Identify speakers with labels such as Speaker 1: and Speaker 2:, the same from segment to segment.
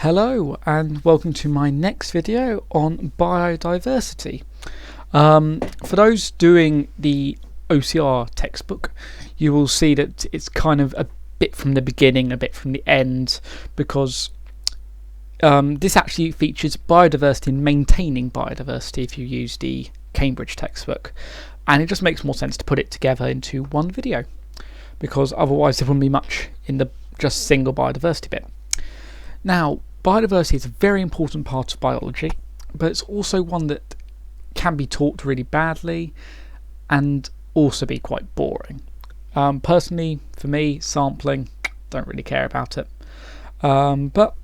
Speaker 1: Hello and welcome to my next video on biodiversity. For those doing the OCR textbook, you will see that it's kind of a bit from the beginning, a bit from the end, because this actually features biodiversity and maintaining biodiversity if you use the Cambridge textbook, and it just makes more sense to put it together into one video, because otherwise there wouldn't be much in the just single biodiversity bit. Now, biodiversity is a very important part of biology, but it's also one that can be taught really badly and also be quite boring. Personally, for me, sampling, don't really care about it. But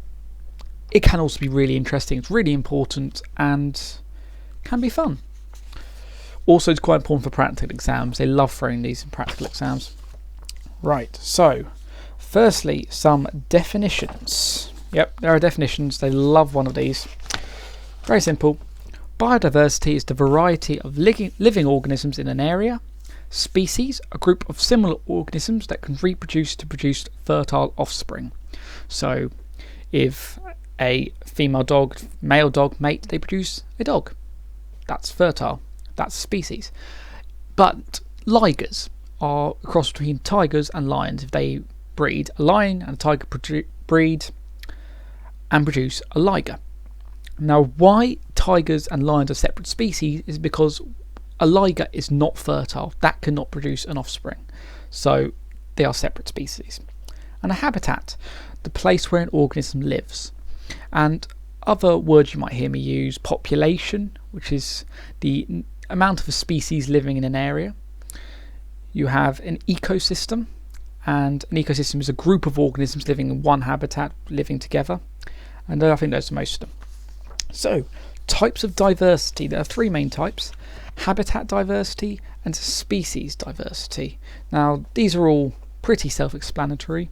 Speaker 1: it can also be really interesting, it's really important and can be fun. Also, it's quite important for practical exams. They love throwing these in practical exams. Right, so firstly, some definitions. Yep, there are definitions. They love one of these. Very simple. Biodiversity is the variety of living organisms in an area. Species, a group of similar organisms that can reproduce to produce fertile offspring. So, if a female dog, male dog mate, they produce a dog. That's fertile. That's species. But ligers are a cross between tigers and lions. If they breed, a lion and a tiger breed and produce a liger. Now, why tigers and lions are separate species is because a liger is not fertile. That cannot produce an offspring. So they are separate species. And a habitat, the place where an organism lives. And other words you might hear me use, population, which is the amount of a species living in an area. You have an ecosystem, and an ecosystem is a group of organisms living in one habitat, living together. And I think those are most of them. So, types of diversity. There are three main types: habitat diversity and species diversity. Now, these are all pretty self-explanatory.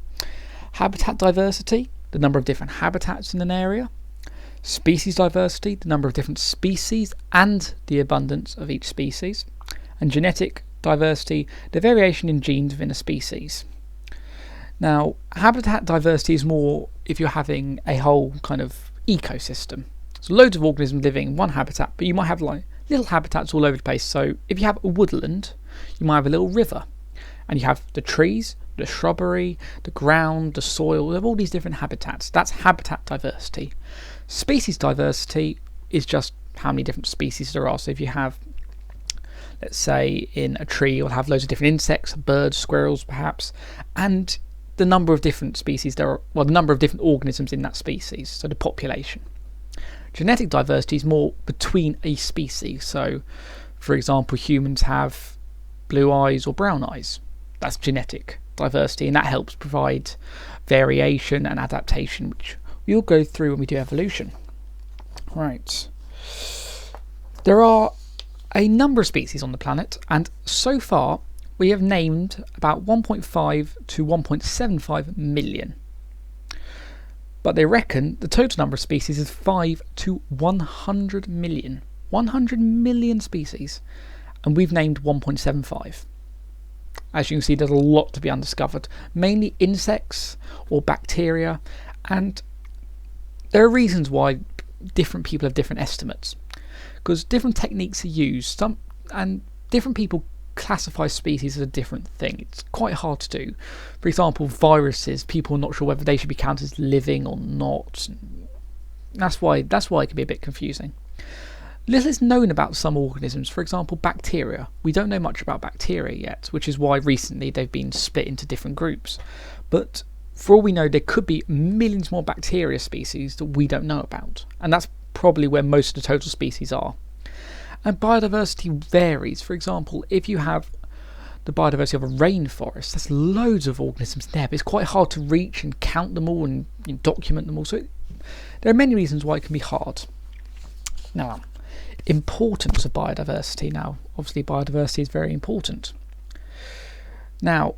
Speaker 1: Habitat diversity, the number of different habitats in an area. Species diversity, the number of different species and the abundance of each species. And genetic diversity, the variation in genes within a species. Now, habitat diversity is more if you're having a whole kind of ecosystem. So loads of organisms living in one habitat, but you might have like little habitats all over the place. So if you have a woodland, you might have a little river, and you have the trees, the shrubbery, the ground, the soil. You have all these different habitats. That's habitat diversity. Species diversity is just how many different species there are. So if you have, let's say, in a tree, you'll have loads of different insects, birds, squirrels, perhaps, and the number of different species there are, well, the number of different organisms in that species, so the population. Genetic diversity is more between a species. So, for example, humans have blue eyes or brown eyes. That's genetic diversity, and that helps provide variation and adaptation, which we'll go through when we do evolution. Right. There are a number of species on the planet, and so far we have named about 1.5 to 1.75 million. But they reckon the total number of species is 5 to 100 million. 100 million species, and we've named 1.75. As you can see, there's a lot to be undiscovered, mainly insects or bacteria, and there are reasons why different people have different estimates, because different techniques are used, and different people classify species as a different thing. It's quite hard to do. For example, viruses, people are not sure whether they should be counted as living or not. That's why it can be a bit confusing. Little is known about some organisms. For example, bacteria. We don't know much about bacteria yet, which is why recently they've been split into different groups. But for all we know, there could be millions more bacteria species that we don't know about, and that's probably where most of the total species are. And biodiversity varies. For example, if you have the biodiversity of a rainforest, there's loads of organisms there, but it's quite hard to reach and count them all and document them all. So there are many reasons why it can be hard. Now, importance of biodiversity. Now, obviously biodiversity is very important. Now,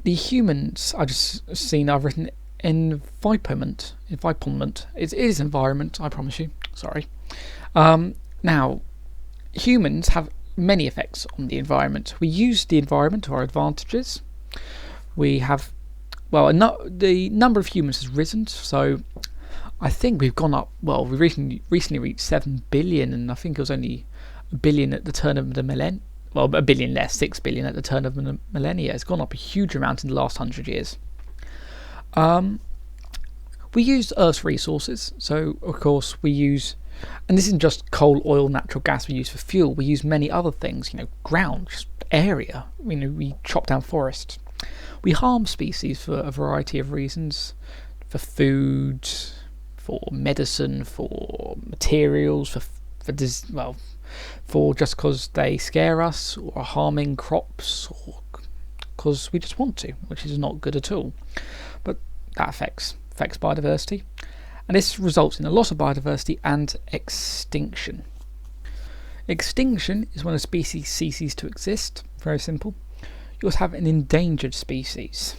Speaker 1: the humans, I've written environment. It is environment, I promise you. Sorry. Now, humans have many effects on the environment. We use the environment to our advantages. We have, well, the number of humans has risen, so I think we've gone up. Well, we recently reached 7 billion, and I think it was only a billion at the turn of the millennium. Well, a billion less, 6 billion at the turn of the millennia. It's gone up a huge amount in the last 100 years. We use Earth's resources, so of course we use, and this isn't just coal, oil, natural gas we use for fuel. We use many other things, ground, just area. We chop down forests. We harm species for a variety of reasons, for food, for medicine, for materials, for just because they scare us, or are harming crops, or because we just want to, which is not good at all. But that affects biodiversity, and this results in a loss of biodiversity and extinction. Extinction is when a species ceases to exist. Very simple. You also have an endangered species.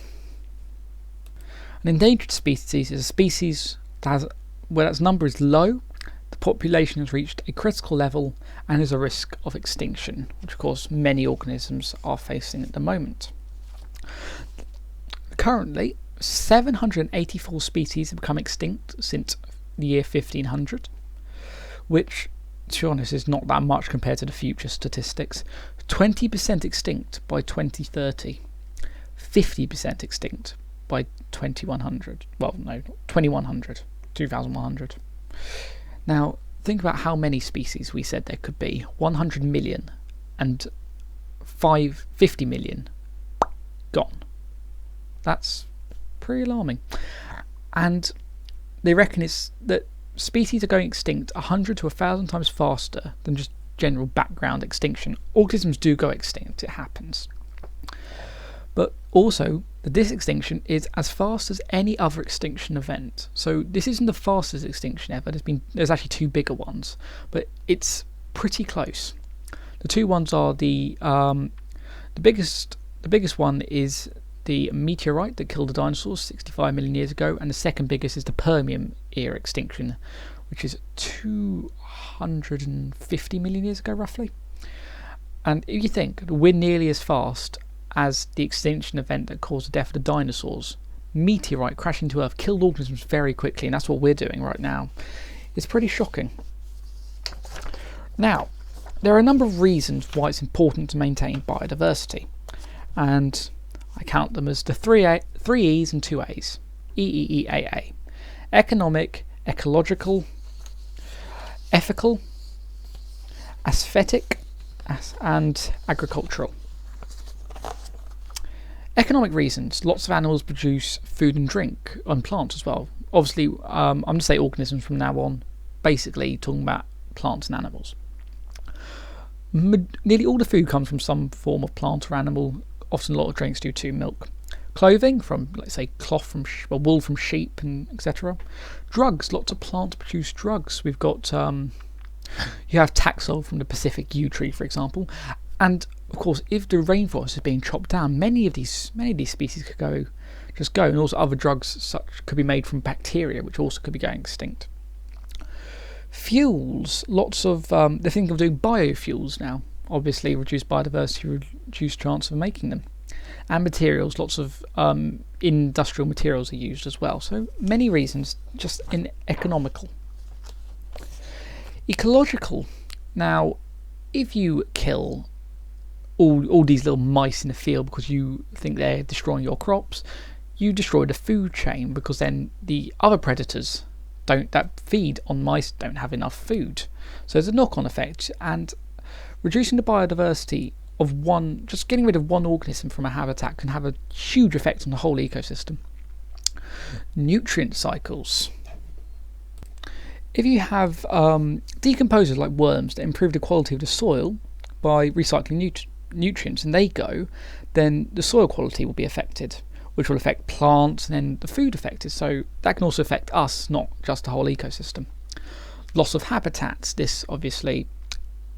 Speaker 1: An endangered species is a species where its number is low, the population has reached a critical level, and is a risk of extinction, which of course many organisms are facing at the moment. Currently, 784 species have become extinct since the year 1500, which, to be honest, is not that much compared to the future statistics. 20% extinct by 2030, 50% extinct by 2100. Well, no, 2100. Now, think about how many species we said there could be. 100 million and 50 million gone. That's pretty alarming. And they reckon it's that species are going extinct 100 to 1,000 times faster than just general background extinction. Organisms do go extinct, it happens. But also, this extinction is as fast as any other extinction event. So this isn't the fastest extinction ever. There's actually two bigger ones, but it's pretty close. The two ones are the biggest one is the meteorite that killed the dinosaurs 65 million years ago, and the second biggest is the Permian era extinction, which is 250 million years ago, roughly. And if you think we're nearly as fast as the extinction event that caused the death of the dinosaurs, meteorite crashing into Earth killed organisms very quickly, and that's what we're doing right now. It's pretty shocking. Now, there are a number of reasons why it's important to maintain biodiversity, and I count them as the three E's and two A's. EEEAA. Economic, ecological, ethical, aesthetic, and agricultural. Economic reasons. Lots of animals produce food and drink, and plants as well. Obviously, I'm going to say organisms from now on, basically talking about plants and animals. Nearly all the food comes from some form of plant or animal. Often a lot of drinks do too. Milk. Clothing from, let's say, wool from sheep, and etc. Drugs. Lots of plants produce drugs. We've got you have Taxol from the Pacific yew tree, for example, and of course, if the rainforest is being chopped down, many of these species could go, and also other drugs such could be made from bacteria, which also could be going extinct. Fuels. Lots of they think of doing biofuels now. Obviously, reduce biodiversity, reduce chance of making them. And materials, lots of industrial materials are used as well. So many reasons, just in economical. Ecological. Now, if you kill all these little mice in the field because you think they're destroying your crops, you destroy the food chain, because then the other predators that feed on mice don't have enough food. So there's a knock-on effect, and reducing the biodiversity of just getting rid of one organism from a habitat can have a huge effect on the whole ecosystem. Nutrient cycles. If you have decomposers like worms that improve the quality of the soil by recycling nutrients, and they go, then the soil quality will be affected, which will affect plants, and then the food affected. So that can also affect us, not just the whole ecosystem. Loss of habitats. This obviously,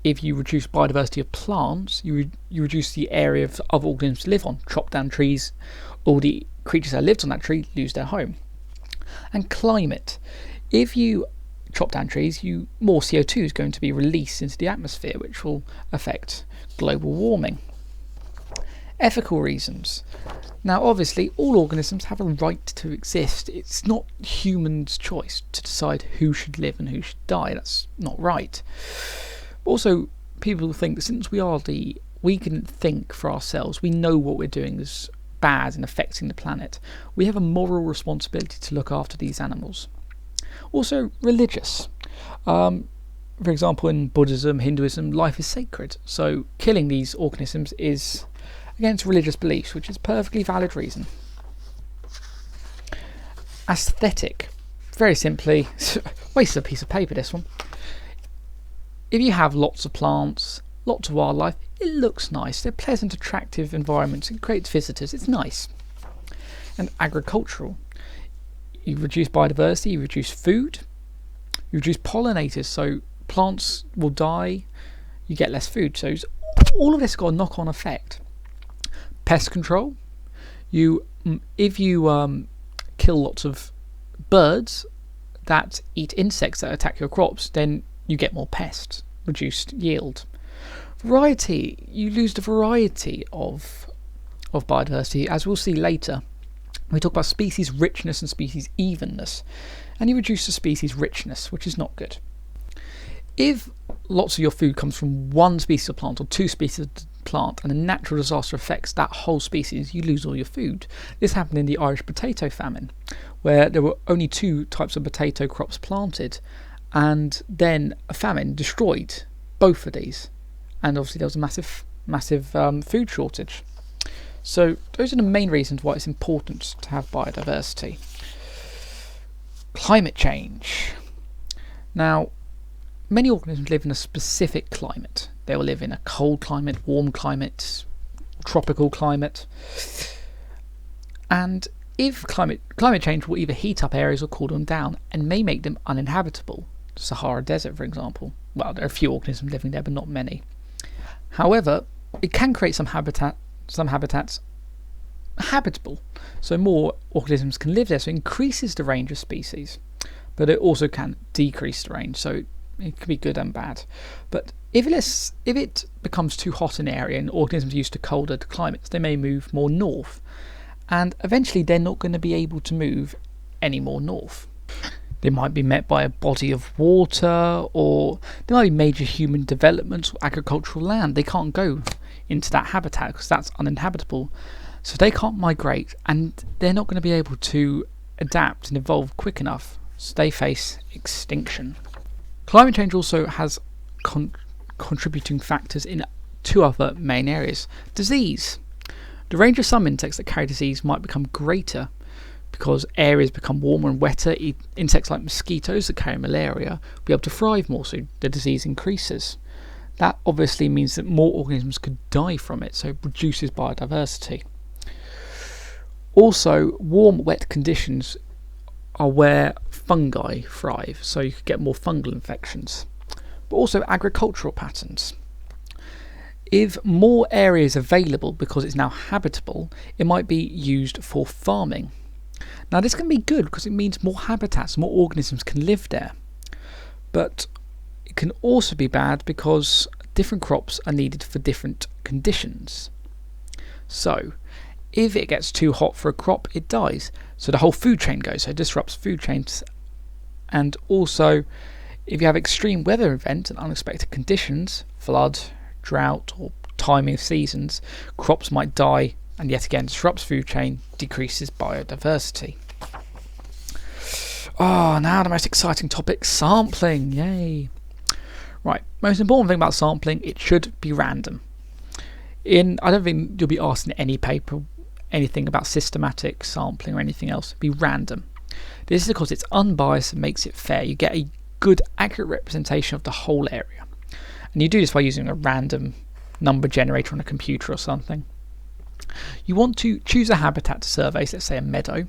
Speaker 1: if you reduce biodiversity of plants, you reduce the area of other organisms to live on. Chop down trees, all the creatures that lived on that tree lose their home. And climate. If you chop down trees, more CO2 is going to be released into the atmosphere, which will affect global warming. Ethical reasons. Now obviously all organisms have a right to exist. It's not humans' choice to decide who should live and who should die. That's not right. Also, people think that since we can think for ourselves, we know what we're doing is bad and affecting the planet. We have a moral responsibility to look after these animals. Also, religious. For example, in Buddhism, Hinduism, life is sacred. So killing these organisms is against religious beliefs, which is a perfectly valid reason. Aesthetic. Very simply, waste of a piece of paper, this one. If you have lots of plants, lots of wildlife, it looks nice. They're pleasant, attractive environments. It creates visitors. It's nice. And agricultural. You reduce biodiversity, you reduce food, you reduce pollinators, so plants will die, you get less food. So all of this has got a knock-on effect. Pest control. If you kill lots of birds that eat insects that attack your crops, then you get more pests, reduced yield. Variety. You lose the variety of biodiversity, as we'll see later. We talk about species richness and species evenness, and you reduce the species richness, which is not good. If lots of your food comes from one species of plant or two species of plant, and a natural disaster affects that whole species, you lose all your food. This happened in the Irish potato famine, where there were only two types of potato crops planted, and then a famine destroyed both of these, and obviously there was a massive food shortage. So those are the main reasons why it's important to have biodiversity. Climate change. Now, many organisms live in a specific climate. They will live in a cold climate, warm climate, tropical climate. And if climate change will either heat up areas or cool them down and may make them uninhabitable. The Sahara Desert, for example. Well, there are a few organisms living there, but not many. However, it can create some habitats habitable, so more organisms can live there, so it increases the range of species, but it also can decrease the range, so it can be good and bad. But if it becomes too hot an area and organisms used to colder climates, they may move more north, and eventually they're not going to be able to move any more north. They might be met by a body of water, or there might be major human developments or agricultural land. They can't go into that habitat because that's uninhabitable. So they can't migrate, and they're not going to be able to adapt and evolve quick enough. So they face extinction. Climate change also has contributing factors in two other main areas. Disease. The range of some insects that carry disease might become greater because areas become warmer and wetter. Insects like mosquitoes that carry malaria will be able to thrive more, so the disease increases. That obviously means that more organisms could die from it, so it reduces biodiversity. Also, warm, wet conditions are where fungi thrive, so you could get more fungal infections. But also agricultural patterns. If more area is available because it's now habitable, it might be used for farming. Now this can be good because it means more habitats, more organisms can live there. But it can also be bad because different crops are needed for different conditions. So if it gets too hot for a crop, it dies. So the whole food chain goes, so it disrupts food chains. And also, if you have extreme weather events and unexpected conditions, flood, drought, or timing of seasons, crops might die, and yet again disrupts food chain, decreases biodiversity. Now the most exciting topic, sampling. Yay! Right, most important thing about sampling, it should be random. I don't think you'll be asked in any paper anything about systematic sampling or anything else. It'll be random. This is because it's unbiased and makes it fair. You get a good, accurate representation of the whole area. And you do this by using a random number generator on a computer or something. You want to choose a habitat to survey, so let's say a meadow,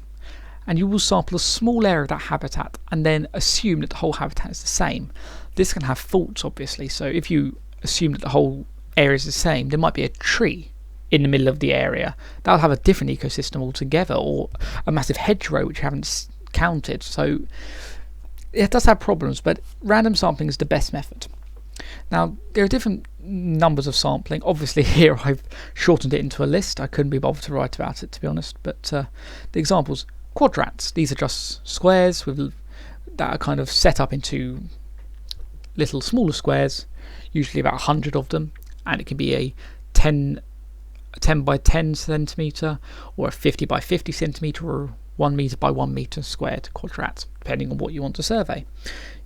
Speaker 1: and you will sample a small area of that habitat and then assume that the whole habitat is the same. This can have faults, obviously, so if you assume that the whole area is the same, there might be a tree in the middle of the area. That'll have a different ecosystem altogether, or a massive hedgerow which you haven't counted. So it does have problems, but random sampling is the best method. Now, there are different numbers of sampling. Obviously here I've shortened it into a list. I couldn't be bothered to write about it, to be honest, but the examples: quadrats, these are just squares that are kind of set up into little smaller squares, usually about 100 of them, and it can be a 10 by 10 centimetre or a 50 by 50 centimetre or 1 metre by 1 metre squared quadrat, depending on what you want to survey.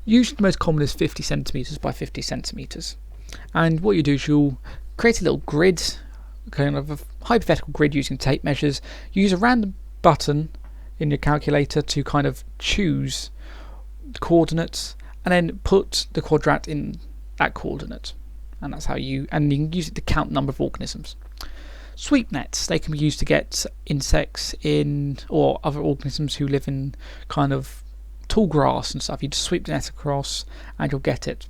Speaker 1: Usually the most common is 50 centimetres by 50 centimetres. And what you do is you'll create a little grid, kind of a hypothetical grid using tape measures. You use a random button in your calculator to kind of choose the coordinates and then put the quadrat in that coordinate. And that's how you can use it to count the number of organisms. Sweep nets, they can be used to get insects in, or other organisms who live in kind of tall grass and stuff. You just sweep the net across and you'll get it.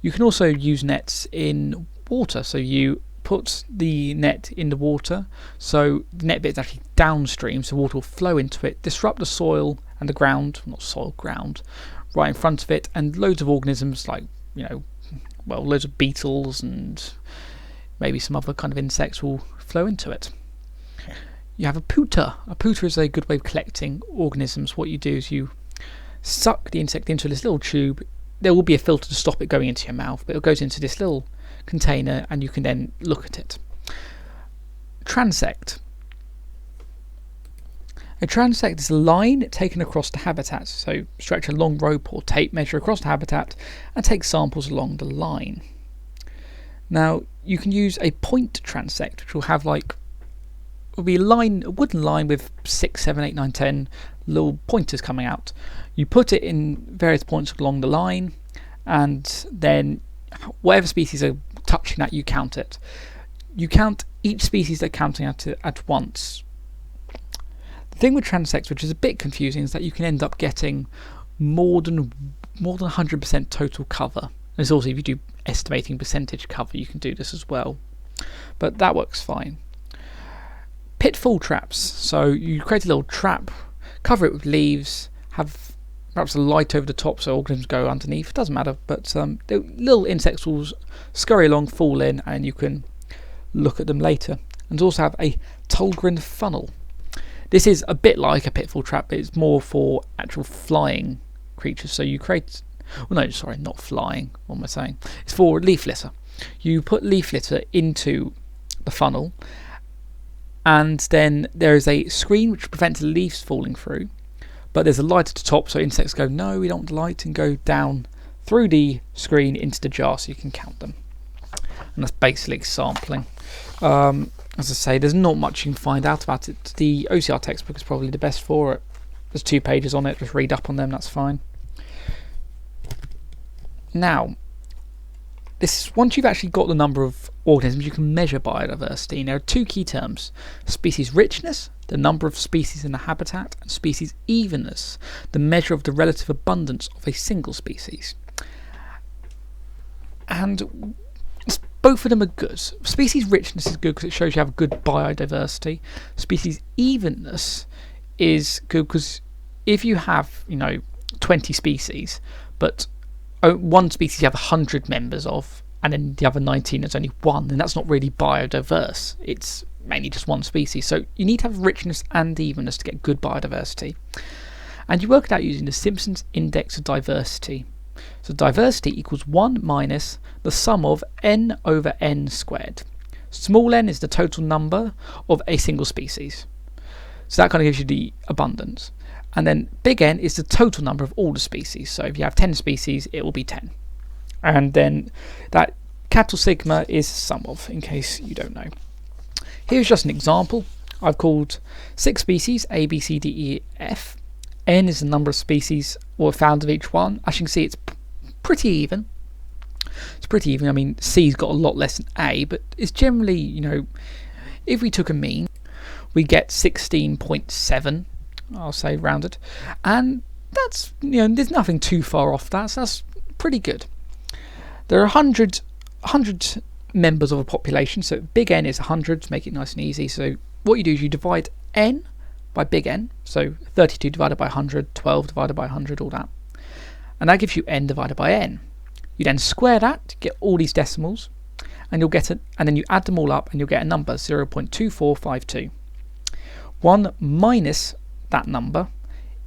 Speaker 1: You can also use nets in water, so you put the net in the water, so the net bit is actually downstream, so water will flow into it, disrupt the soil and the ground, not soil, ground, right in front of it, and loads of organisms like, loads of beetles and maybe some other kind of insects will flow into it. You have a pooter. A pooter is a good way of collecting organisms. What you do is you suck the insect into this little tube. There will be a filter to stop it going into your mouth, but it goes into this little container and you can then look at it. Transect. A transect is a line taken across the habitat, so stretch a long rope or tape measure across the habitat and take samples along the line. Now you can use a point transect, which will have a wooden line with 6, 7, 8, 9, 10 little pointers coming out. You put it in various points along the line, and then whatever species are touching that, you count it. You count each species they're counting at once. The thing with transects, which is a bit confusing, is that you can end up getting more than 100% total cover. There's also, if you do estimating percentage cover, you can do this as well, but that works fine. Pitfall traps, so you create a little trap, cover it with leaves, have perhaps a light over the top so organisms go underneath, it doesn't matter, but the little insects will scurry along, fall in, and you can look at them later. And also have a Tulgrin funnel. This is a bit like a pitfall trap, but it's more for actual flying creatures, so you create, not flying, what am I saying? It's for leaf litter. You put leaf litter into the funnel, and then there is a screen which prevents the leaves falling through, but there's a light at the top, so insects go, no, we don't want the light, and go down through the screen into the jar so you can count them. And that's basically sampling. As I say, there's not much you can find out about it. The OCR textbook is probably the best for it. There's 2 pages on it, just read up on them, that's fine. Now, once you've actually got the number of organisms, you can measure biodiversity. And there are 2 key terms: species richness, the number of species in a habitat, and species evenness, the measure of the relative abundance of a single species. And both of them are good. Species richness is good because it shows you have a good biodiversity. Species evenness is good because if you have 20 species, but one species you have 100 members of, and then the other 19 there's only one, then that's not really biodiverse. It's mainly just one species. So you need to have richness and evenness to get good biodiversity. And you work it out using the Simpson's index of diversity. So diversity equals 1 minus the sum of n over n squared. Small n is the total number of a single species. So that kind of gives you the abundance. And then big N is the total number of all the species. So if you have 10 species, it will be 10. And then that capital sigma is sum of, in case you don't know. Here's just an example. I've called 6 species, A, B, C, D, E, F. N is the number of species or found of each one. As you can see, it's pretty even. It's pretty even. I mean, C's got a lot less than A, but it's generally, if we took a mean, we get 16.7. I'll say rounded, and that's there's nothing too far off that, so that's pretty good. There are 100 members of a population, so big N is 100 to make it nice and easy. So what you do is you divide N by big N, so 32 divided by 100, 12 divided by 100, all that, and that gives you N divided by N. You then square that to get all these decimals, and you'll get and then you add them all up and you'll get a number 0.2452. 1 minus that number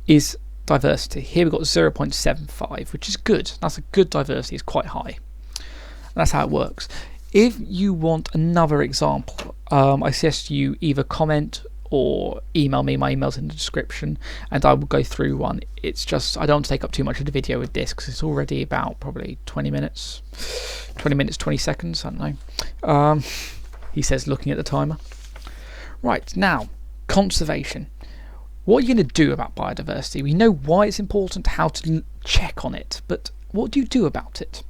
Speaker 1: is diversity. Here we've got 0.75, which is good. That's a good diversity. It's quite high. And that's how it works. If you want another example, I suggest you either comment or email me. My email's in the description, and I will go through one. It's just, I don't want to take up too much of the video with this because it's already about probably 20 minutes, 20 seconds, I don't know. He says, looking at the timer. Right, now, conservation. What are you going to do about biodiversity? We know why it's important, how to check on it, but what do you do about it?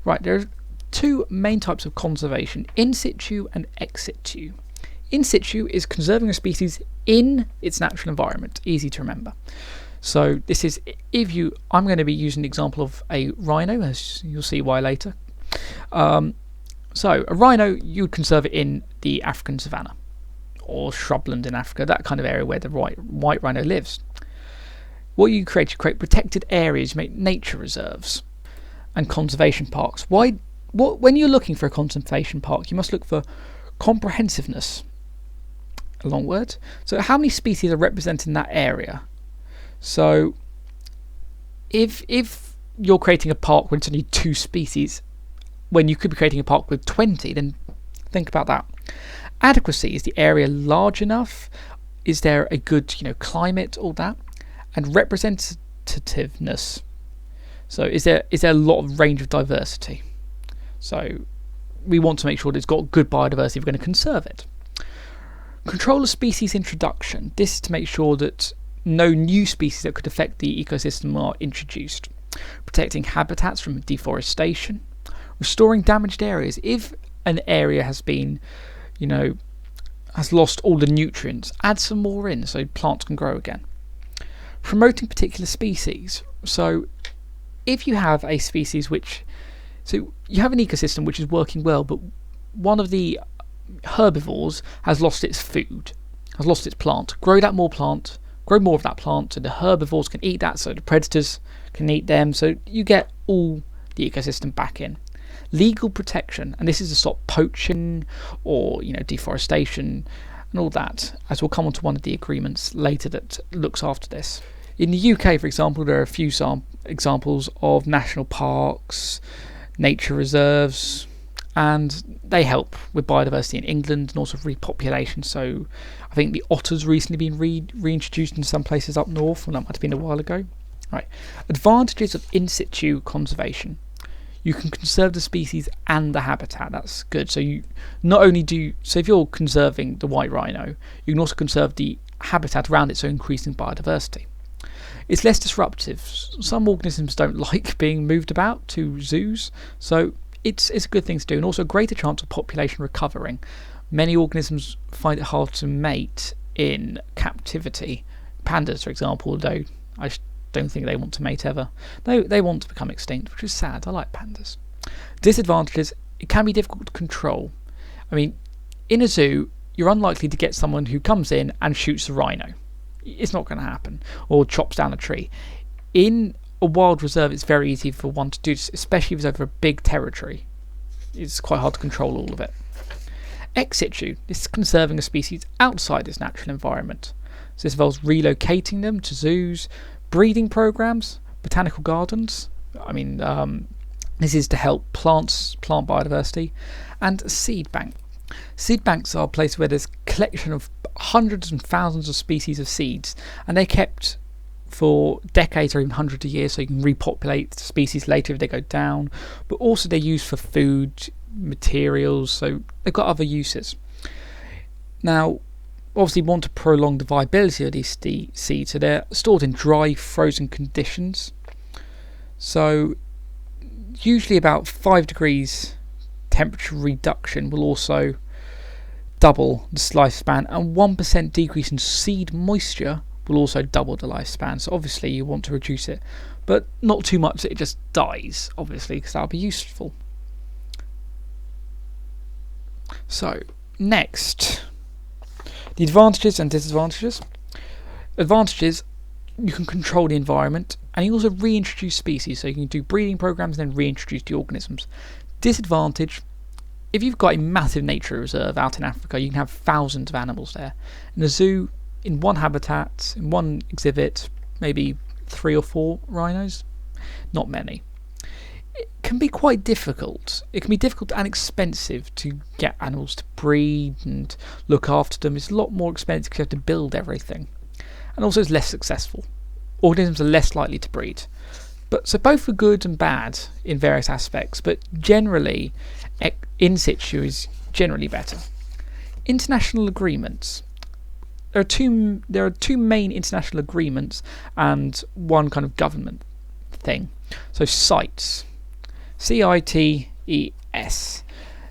Speaker 1: Right, there are two main types of conservation, in situ and ex situ. In situ is conserving a species in its natural environment, easy to remember. So this is, I'm going to be using the example of a rhino, as you'll see why later. So a rhino, you would conserve it in the African savannah, or shrubland in Africa, that kind of area where the white rhino lives. What you create protected areas, you make nature reserves and conservation parks. When you're looking for a conservation park, you must look for comprehensiveness. A long word. So how many species are represented in that area? So if you're creating a park when it's only 2 species, when you could be creating a park with 20, then think about that. Adequacy, is the area large enough? Is there a good climate, all that? And representativeness. So is there a lot of range of diversity? So we want to make sure that it's got good biodiversity if we're going to conserve it. Control of species introduction. This is to make sure that no new species that could affect the ecosystem are introduced. Protecting habitats from deforestation. Restoring damaged areas. If an area has been, has lost all the nutrients, add some more in so plants can grow again. Promoting particular species. So if you have a species so you have an ecosystem which is working well, but one of the herbivores has lost its food, has lost its plant. Grow more of that plant so the herbivores can eat that, so the predators can eat them, so you get all the ecosystem back in. Legal protection, and this is to stop poaching or deforestation and all that, as we'll come on to one of the agreements later that looks after this. In the UK, for example, there are a few examples of national parks, nature reserves, and they help with biodiversity in England and also repopulation. So I think the otter's recently been reintroduced in some places up north, and that might have been a while ago. Right. Advantages of in situ conservation. You can conserve the species and the habitat. That's good. So you not only if you're conserving the white rhino, you can also conserve the habitat around it, so increasing biodiversity. It's less disruptive. Some organisms don't like being moved about to zoos, so it's a good thing to do, and also a greater chance of population recovering. Many organisms find it hard to mate in captivity. Pandas, for example, though I don't think they want to mate ever. They want to become extinct, which is sad. I like pandas. Disadvantages, it can be difficult to control. I mean, in a zoo, you're unlikely to get someone who comes in and shoots a rhino. It's not going to happen. Or chops down a tree. In a wild reserve, it's very easy for one to do this, especially if it's over a big territory. It's quite hard to control all of it. Ex situ, this is conserving a species outside its natural environment. So this involves relocating them to zoos, breeding programs, botanical gardens. I mean, this is to help plant biodiversity, and seed bank. Seed banks are a place where there's a collection of hundreds and thousands of species of seeds, and they're kept for decades or even hundreds of years, so you can repopulate species later if they go down, but also they're used for food, materials, so they've got other uses. Now, obviously want to prolong the viability of these seeds, so they're stored in dry, frozen conditions. So usually about 5 degrees temperature reduction will also double the lifespan, and 1% decrease in seed moisture will also double the lifespan. So obviously you want to reduce it, but not too much that it just dies, obviously, because that'll be useful. So next, the advantages and disadvantages. Advantages, you can control the environment, and you also reintroduce species, so you can do breeding programs and then reintroduce the organisms. Disadvantage, if you've got a massive nature reserve out in Africa, you can have thousands of animals there. In a zoo, in one habitat, in one exhibit, maybe 3 or 4 rhinos, not many. It can be quite difficult. It can be difficult and expensive to get animals to breed and look after them. It's a lot more expensive because you have to build everything. And also it's less successful. Organisms are less likely to breed. But so both are good and bad in various aspects, but generally in situ is generally better. International agreements. There are two main international agreements and one kind of government thing. So CITES. CITES.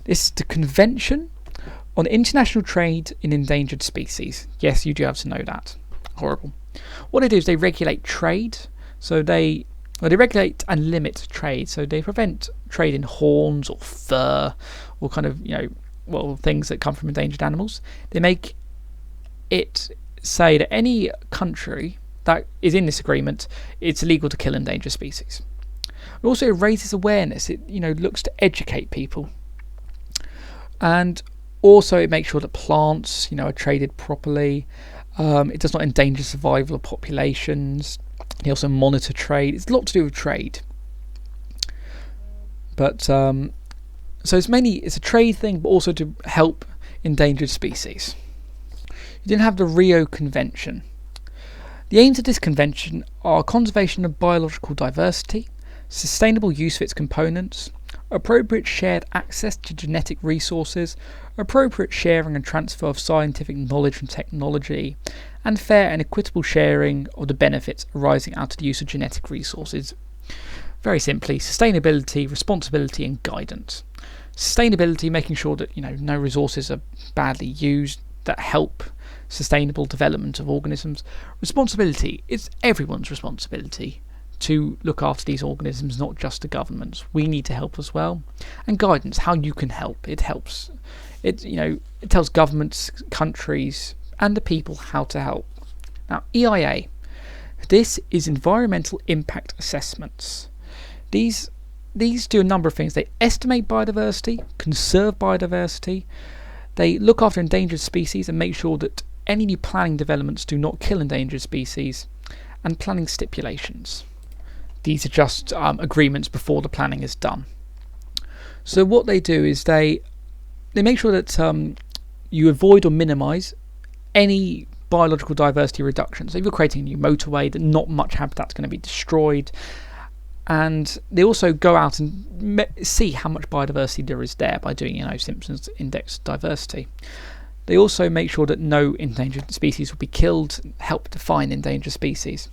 Speaker 1: This is the Convention on International Trade in Endangered Species. Yes, you do have to know that. Horrible. What they do is they regulate trade. So they regulate and limit trade. So they prevent trade in horns or fur or kind of, things that come from endangered animals. They make it say that any country that is in this agreement, it's illegal to kill endangered species. It also raises awareness. It looks to educate people, and also it makes sure that plants are traded properly. It does not endanger survival of populations. They also monitor trade. It's a lot to do with trade, but so it's a trade thing, but also to help endangered species. You then have the Rio Convention. The aims of this convention are conservation of biological diversity, sustainable use of its components, appropriate shared access to genetic resources, appropriate sharing and transfer of scientific knowledge and technology, and fair and equitable sharing of the benefits arising out of the use of genetic resources. Very simply, sustainability, responsibility and guidance. Sustainability, making sure that no resources are badly used, that help sustainable development of organisms. Responsibility, it's everyone's responsibility to look after these organisms, not just the governments. We need to help as well. And guidance, how you can help. It helps. It tells governments, countries, and the people how to help. Now, EIA. This is environmental impact assessments. These do a number of things. They estimate biodiversity, conserve biodiversity. They look after endangered species and make sure that any new planning developments do not kill endangered species, and planning stipulations. These are just agreements before the planning is done. So what they do is they make sure that you avoid or minimise any biological diversity reduction. So if you're creating a new motorway, that not much habitat's going to be destroyed. And they also go out and see how much biodiversity there is there by doing, Simpson's Index Diversity. They also make sure that no endangered species will be killed, help define endangered species,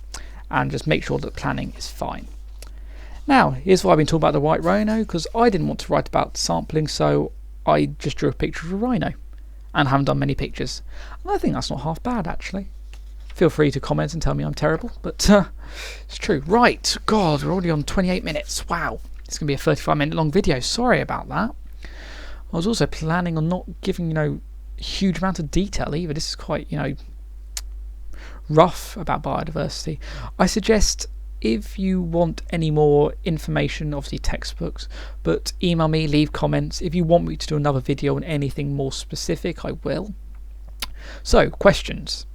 Speaker 1: and just make sure that planning is fine. Now, here's why I've been talking about the white rhino, because I didn't want to write about sampling, so I just drew a picture of a rhino, and haven't done many pictures. And I think that's not half bad, actually. Feel free to comment and tell me I'm terrible, but it's true. Right, God, we're already on 28 minutes. Wow, it's going to be a 35-minute long video. Sorry about that. I was also planning on not giving, a huge amount of detail either. This is quite, rough about biodiversity. I suggest if you want any more information, obviously textbooks, but email me, leave comments. If you want me to do another video on anything more specific, I will. So, questions.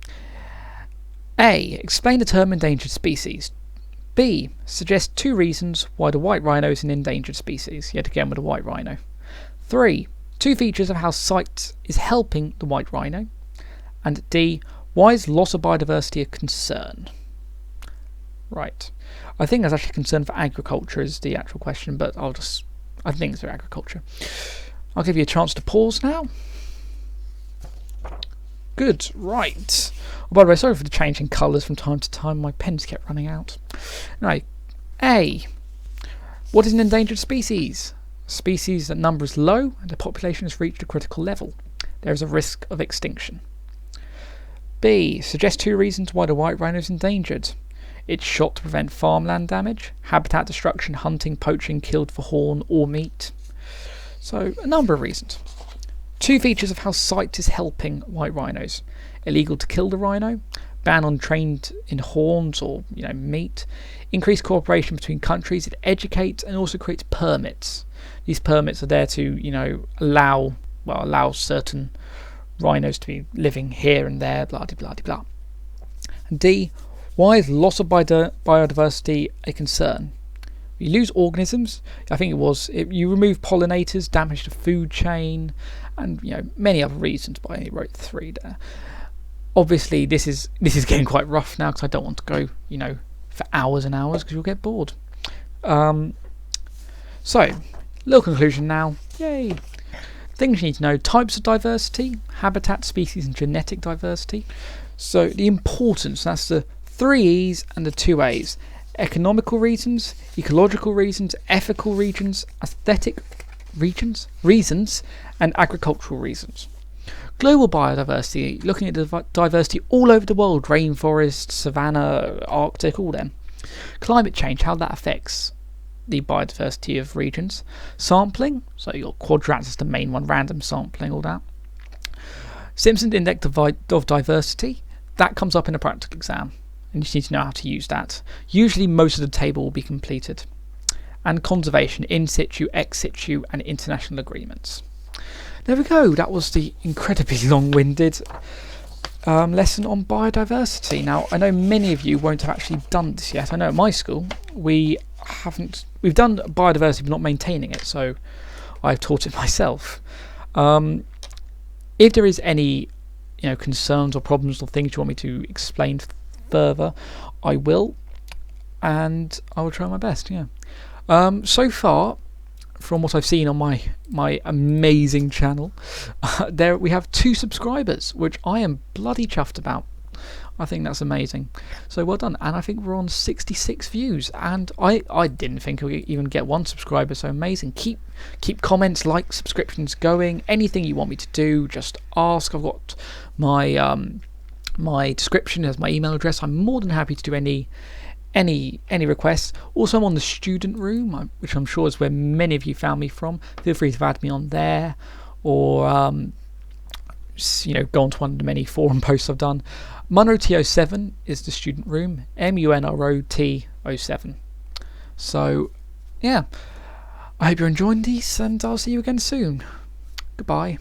Speaker 1: A. Explain the term endangered species. B. Suggest 2 reasons why the white rhino is an endangered species. Yet again with the white rhino. 3. 2 features of how CITES is helping the white rhino. And D. Why is loss of biodiversity a concern? Right. I think that's actually a concern for agriculture is the actual question, but I think it's for agriculture. I'll give you a chance to pause now. Good, right. Oh, by the way, sorry for the change in colours from time to time. My pens kept running out. Right. A. What is an endangered species? Species that number is low and the population has reached a critical level. There is a risk of extinction. B. Suggest 2 reasons why the white rhino is endangered. It's shot to prevent farmland damage, habitat destruction, hunting, poaching, killed for horn or meat. So, a number of reasons. 2 features of how CITES is helping white rhinos. Illegal to kill the rhino, ban on trained in horns or meat, increased cooperation between countries. It educates and also creates permits. These permits are there to allow certain rhinos to be living here and there, blah de blah de blah. And D, why is loss of biodiversity a concern? You lose organisms. I think you remove pollinators, damage the food chain, and many other reasons. But I wrote 3 there. Obviously, this is getting quite rough now because I don't want to go for hours and hours because you'll get bored. So, little conclusion now. Yay! Things you need to know: types of diversity, habitat, species, and genetic diversity. So the importance, that's the 3 E's and the 2 A's. Economical reasons, ecological reasons, ethical reasons, aesthetic reasons, and agricultural reasons. Global biodiversity, looking at the diversity all over the world, rainforest, savanna, Arctic, all them. Climate change, how that affects the biodiversity of regions. Sampling, so your quadrats is the main one, random sampling, all that. Simpson's Index of Diversity, that comes up in a practical exam, and you just need to know how to use that. Usually most of the table will be completed. And conservation, in situ, ex situ, and international agreements. There we go, that was the incredibly long-winded lesson on biodiversity. Now, I know many of you won't have actually done this yet. I know at my school we've done biodiversity but not maintaining it, so I've taught it myself. If there is any concerns or problems or things you want me to explain further, I will, and I will try my best. So far, from what I've seen on my amazing channel, there we have 2 subscribers, which I am bloody chuffed about. I think that's amazing. So well done. And I think we're on 66 views, and I didn't think we'd even get 1 subscriber, so amazing. Keep comments, likes, subscriptions going. Anything you want me to do, just ask. I've got my description has my email address. I'm more than happy to do any requests. Also, I'm on the student room, which I'm sure is where many of you found me from. Feel free to add me on there, or go on to one of the many forum posts I've done. Munro-T07 is the student room, MUNROT07. So yeah, I hope you're enjoying these, and I'll see you again soon. Goodbye.